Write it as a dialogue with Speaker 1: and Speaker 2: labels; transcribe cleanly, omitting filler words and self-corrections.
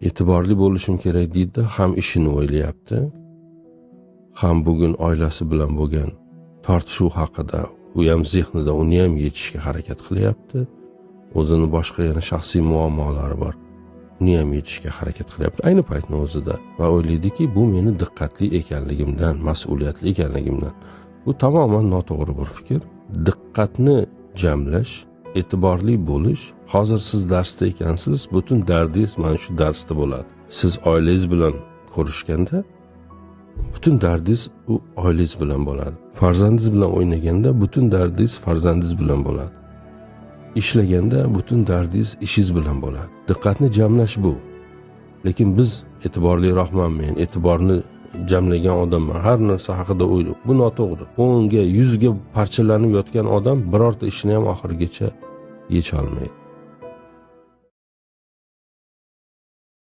Speaker 1: e'tiborli bo'lishim kerak deydi, ham ishini o'ylayapti, ham bugun oilasi bilan bo'lgan tortishuv haqida u ham zehnida uni ham yechishga harakat qilyapti. O'zini boshqa yana shaxsiy muammolari bor, uni ham yechishga harakat qilyapti ayni paytning o'zida va o'ylaydiki, bu meni diqqatli ekanligimdan, mas'uliyatli ekanligimdan. Bu tamoman noto'g'ri bir fikr. Diqqatni jamlash, e'tiborli bo'lish, hozir siz darsda ekansiz, butun dardingiz mana shu darsda bo'ladi. Siz oilangiz bilan ko'rishganda butun dardingiz u oilangiz bilan bo'ladi. Farzandingiz bilan o'ynaganda butun dardingiz farzandingiz bilan bo'ladi. Ishlaganda butun dardingiz ishingiz bilan bo'ladi. Diqqatni jamlash bu. Lekin biz e'tiborliroqman, men e'tiborni jamlagan odamman, har narsa haqida o'ylayman. Bu noto'g'ri. 10 ga 100 ga parchalanib yotgan odam birorta ishni ham oxirigacha yecha olmaydi.